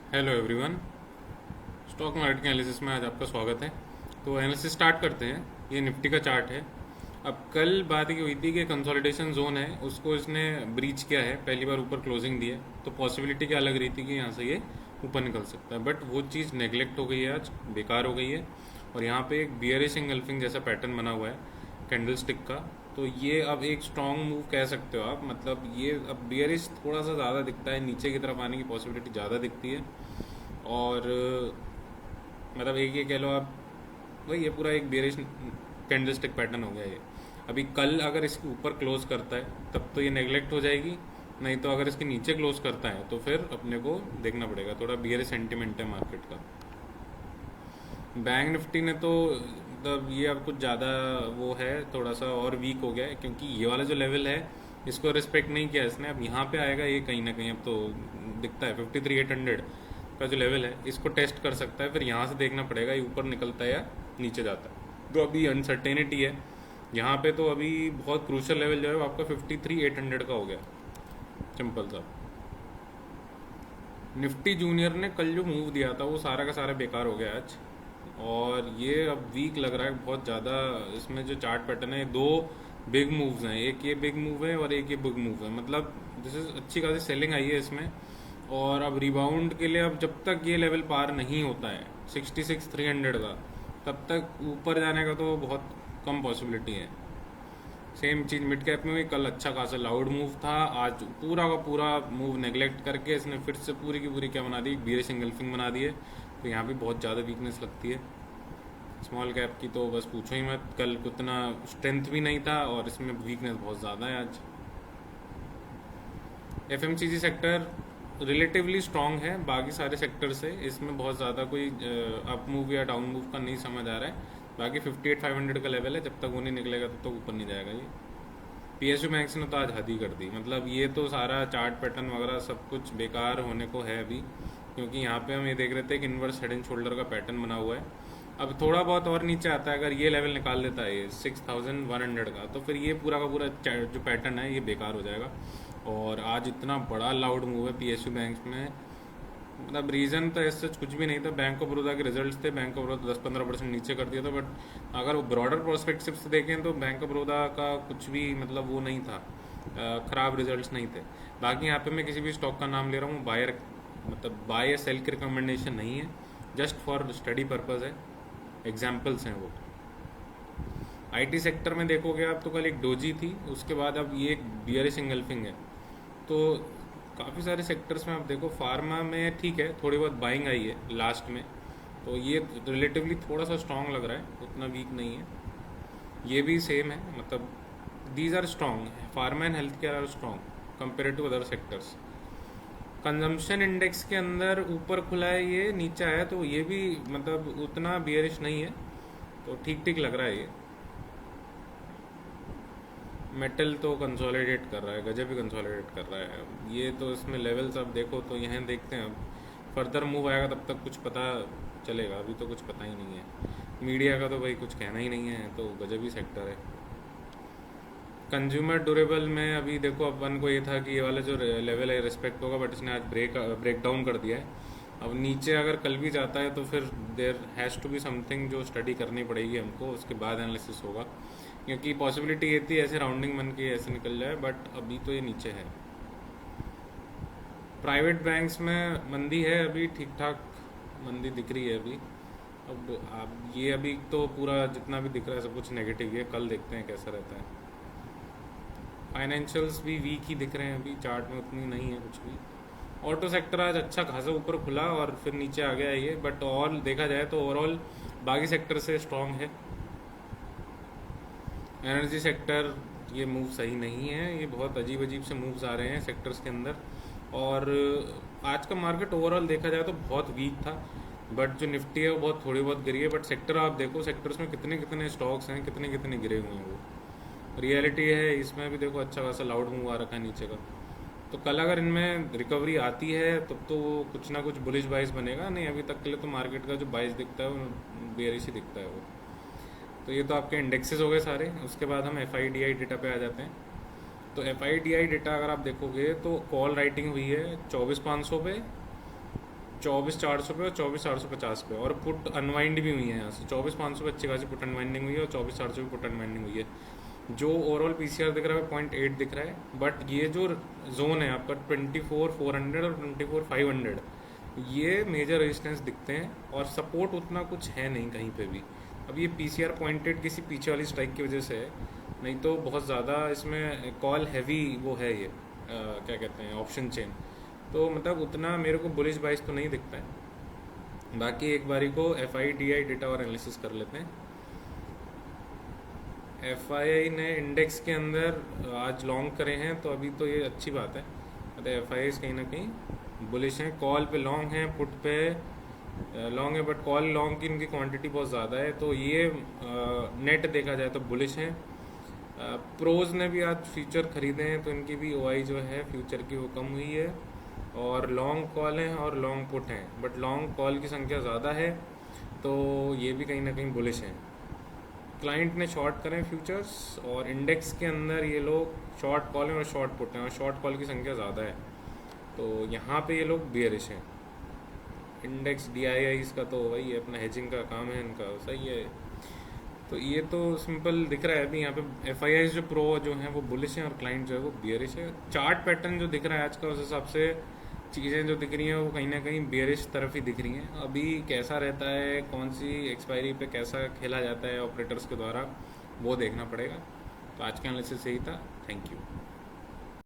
Hello everyone. Stock market के analysis में आज आपका स्वागत है। तो एनालिसिस स्टार्ट करते हैं। ये निफ्टी का चार्ट है। अब कल बात ये हुई थी कि कंसोलिडेशन जोन है, उसको इसने ब्रीच किया है, पहली बार ऊपर क्लोजिंग दी है, तो पॉसिबिलिटी क्या लग रही थी कि यहाँ से ये ऊपर निकल सकता है, बट वो चीज़ नेगलेक्ट हो गई है, आज बेकार हो गई है। और यहाँ पे एक बियरिश इंगल्फिंग जैसा पैटर्न बना हुआ है कैंडल स्टिक का। तो ये अब एक स्ट्रॉन्ग मूव कह सकते हो आप, मतलब ये अब बियरिश थोड़ा सा ज़्यादा दिखता है, नीचे की तरफ आने की पॉसिबिलिटी ज़्यादा दिखती है। और मतलब एक ये कह लो आप, वही ये पूरा एक बेरिश कैंडलस्टिक पैटर्न हो गया ये। अभी कल अगर इसके ऊपर क्लोज करता है तब तो ये नेगलेक्ट हो जाएगी, नहीं तो अगर इसके नीचे क्लोज करता है तो फिर अपने को देखना पड़ेगा, थोड़ा बियरिश सेंटिमेंट है मार्केट का। बैंक निफ्टी ने तो मतलब ये अब कुछ ज़्यादा वो है, थोड़ा सा और वीक हो गया है, क्योंकि ये वाला जो लेवल है इसको रिस्पेक्ट नहीं किया इसने। अब यहाँ पे आएगा ये कहीं ना कहीं, अब तो दिखता है 53,800 का जो लेवल है इसको टेस्ट कर सकता है, फिर यहाँ से देखना पड़ेगा ये ऊपर निकलता है या नीचे जाता है। तो अभी अनसर्टेनिटी है यहाँ पे, तो अभी बहुत क्रूशल लेवल जो है वो आपका 53,800 का हो गया, सिंपल सा। निफ्टी जूनियर ने कल जो मूव दिया था वो सारा का सारा बेकार हो गया आज, और ये अब वीक लग रहा है बहुत ज़्यादा। इसमें जो चार्ट पैटर्न है, दो बिग मूव्स हैं, एक ये बिग मूव है और एक ये बिग मूव है, मतलब दिस इज अच्छी खासी सेलिंग आई है इसमें। और अब रिबाउंड के लिए, अब जब तक ये लेवल पार नहीं होता है 66,300 का, तब तक ऊपर जाने का तो बहुत कम पॉसिबिलिटी है। सेम चीज़ मिड कैप में भी कल अच्छा खासा लाउड मूव था, आज पूरा का पूरा मूव नेगलेक्ट करके इसने फिर से पूरी की पूरी क्या बना दी, बियरिश इंगल्फिंग बना दी है। तो यहाँ भी बहुत ज़्यादा वीकनेस लगती है। स्मॉल कैप की तो बस पूछो ही मत, कल उतना स्ट्रेंथ भी नहीं था और इसमें वीकनेस बहुत ज़्यादा है आज। एफएमसीजी सेक्टर रिलेटिवली स्ट्रांग है बाकी सारे सेक्टर से, इसमें बहुत ज़्यादा कोई अप मूव या डाउन मूव का नहीं समझ आ रहा है। बाकी 58,500 का लेवल है, जब तक वो नहीं निकलेगा तब तक ऊपर नहीं जाएगा ये। पीएसयू बैंक्स ने तो आज हद ही कर दी, मतलब ये तो सारा चार्ट पैटर्न वगैरह सब कुछ बेकार होने को है अभी, क्योंकि यहाँ पे हम ये देख रहे थे कि इनवर्स हेड एंड शोल्डर का पैटर्न बना हुआ है। अब थोड़ा बहुत और नीचे आता है, अगर ये लेवल निकाल लेता है ये 6,100 का, तो फिर ये पूरा का पूरा जो पैटर्न है ये बेकार हो जाएगा। और आज इतना बड़ा लाउड मूव है पीएसयू बैंक में, मतलब रीज़न तो ऐसा कुछ भी नहीं था। बैंक ऑफ बड़ौदा के रिजल्ट्स थे, बैंक ऑफ बड़ौदा 10-15% नीचे कर दिया था, बट अगर वो ब्रॉडर प्रोस्पेक्टिव से देखें तो बैंक ऑफ बड़ौदा का कुछ भी मतलब वो नहीं था, ख़राब रिजल्ट्स नहीं थे। बाकी यहाँ पे मैं किसी भी स्टॉक का नाम ले रहा हूँ, बायर मतलब बाय या सेल की रिकमेंडेशन नहीं है, जस्ट फॉर स्टडी पर्पज़ है, एग्जाम्पल्स हैं वो। आईटी सेक्टर में देखोगे आप तो कल एक डोजी थी, उसके बाद अब ये एक बियरिश इंगल्फिंग है। तो काफ़ी सारे सेक्टर्स में आप देखो, फार्मा में ठीक है थोड़ी बहुत बाइंग आई है लास्ट में, तो ये रिलेटिवली थोड़ा सा स्ट्रांग लग रहा है, उतना वीक नहीं है। ये भी सेम है, मतलब these are strong, pharma and health care are strong compare to other sectors. Consumption index के अंदर ऊपर खुला है, ये नीचे आया, तो ये भी मतलब उतना बियरिश नहीं है, तो ठीक ठीक लग रहा है ये। मेटल तो कंसोलिडेट कर रहा है, गजब भी कंसोलिडेट कर रहा है। ये तो इसमें लेवल्स आप देखो तो यहाँ देखते हैं, अब फर्दर मूव आएगा तब तक कुछ पता चलेगा, अभी तो कुछ पता ही नहीं है। मीडिया का तो भाई कुछ कहना ही नहीं है, तो गजब ही सेक्टर है। कंज्यूमर ड्यूरेबल में अभी देखो, अपन को ये था कि ये वाला जो लेवल है रिस्पेक्ट होगा, बट इसने आज ब्रेक डाउन कर दिया है। अब नीचे अगर कल भी जाता है तो फिर there has to be something जो स्टडी करनी पड़ेगी हमको, उसके बाद एनालिसिस होगा, क्योंकि पॉसिबिलिटी ये थी ऐसे राउंडिंग बन के ऐसे निकल जाए, बट अभी तो ये नीचे है। प्राइवेट बैंक्स में मंदी है अभी, ठीक ठाक मंदी दिख रही है अभी। अब ये अभी तो पूरा जितना भी दिख रहा है सब कुछ नेगेटिव ही है, कल देखते हैं कैसा रहता है। फाइनेंशियल्स भी वीक ही दिख रहे हैं अभी, चार्ट में उतनी नहीं है कुछ भी। ऑटो सेक्टर आज अच्छा खासा ऊपर खुला और फिर नीचे आ गया ये, बट और देखा जाए तो ओवरऑल बाकी सेक्टर से स्ट्रांग है। एनर्जी सेक्टर ये मूव सही नहीं है, ये बहुत अजीब अजीब से मूव्स आ रहे हैं सेक्टर्स के अंदर। और आज का मार्केट ओवरऑल देखा जाए तो बहुत वीक था, बट जो निफ्टी है वो बहुत थोड़ी बहुत गिरी है। बट सेक्टर आप देखो, सेक्टर्स में कितने कितने स्टॉक्स हैं, कितने कितने गिरे हुए हैं वो। रियलिटी है इसमें भी देखो, अच्छा खासा लाउड मूव आ रखा है नीचे का। तो कल अगर इनमें रिकवरी आती है तब तो वो कुछ ना कुछ बुलिश बाइस बनेगा, नहीं अभी तक के लिए तो मार्केट का जो बाइस दिखता है वो बेयरिश ही दिखता है वो। तो ये तो आपके इंडेक्सेस हो गए सारे। उसके बाद हम F I D I data पे आ जाते हैं। तो F I D I data अगर आप देखोगे तो कॉल राइटिंग हुई है 24,500 पे, 24,400 पे और 24,450 पे, और पुट अनवाइंड भी हुई है यहाँ से। 24,500 पे अच्छी खासी पुट अनवाइंडिंग हुई है और 24,400 पे पुट अनवाइंडिंग हुई है। जो ओवरऑल पीसीआर दिख रहा है 0.8 दिख रहा है, बट ये जो जोन है आपका 24,400 और 24,500, ये मेजर रेजिस्टेंस दिखते हैं और सपोर्ट उतना कुछ है नहीं कहीं पे भी। अब ये पीसीआर 0.8 किसी पीछे वाली स्ट्राइक की वजह से है, नहीं तो बहुत ज़्यादा इसमें कॉल हैवी वो है ये क्या कहते हैं ऑप्शन चेन, तो मतलब उतना मेरे को बुलिश बाइस तो नहीं दिखता है। बाकी एक बारी को FIDI डेटा और एनालिसिस कर लेते हैं। FII ने इंडेक्स के अंदर आज लॉन्ग करे हैं, तो अभी तो ये अच्छी बात है, मतलब FIIs कहीं ना कहीं बुलिश हैं। कॉल पे लॉन्ग हैं, पुट पे लॉन्ग है, बट कॉल लॉन्ग की इनकी क्वांटिटी बहुत ज़्यादा है, तो ये नेट देखा जाए तो बुलिश हैं। प्रोज ने भी आज फ्यूचर खरीदे हैं, तो इनकी भी OI जो है फ्यूचर की वो कम हुई है, और लॉन्ग कॉल हैं और लॉन्ग पुट हैं, बट लॉन्ग कॉल की संख्या ज़्यादा है, तो ये भी कहीं ना कहीं बुलिश हैं। क्लाइंट ने शॉर्ट करें फ्यूचर्स, और इंडेक्स के अंदर ये लोग शॉर्ट कॉल हैं और शॉर्ट पुट हैं, और शॉर्ट कॉल की संख्या ज़्यादा है, तो यहाँ पे ये लोग बियरिश हैं। इंडेक्स DIIs का तो वही है, अपना हेजिंग का काम है इनका, सही है। तो ये तो सिंपल दिख रहा है अभी यहाँ पे। FIIs जो प्रो जो हैं वो बुलिश हैं और क्लाइंट जो है वो बियरिश है। चार्ट पैटर्न जो दिख रहा है आज का, उस हिसाब से चीज़ें जो दिख रही हैं वो कहीं ना कहीं बियरिश तरफ ही दिख रही हैं। अभी कैसा रहता है, कौन सी एक्सपायरी पे कैसा खेला जाता है ऑपरेटर्स के द्वारा, वो देखना पड़ेगा। तो आज का एनालिसिस यही था। Thank you.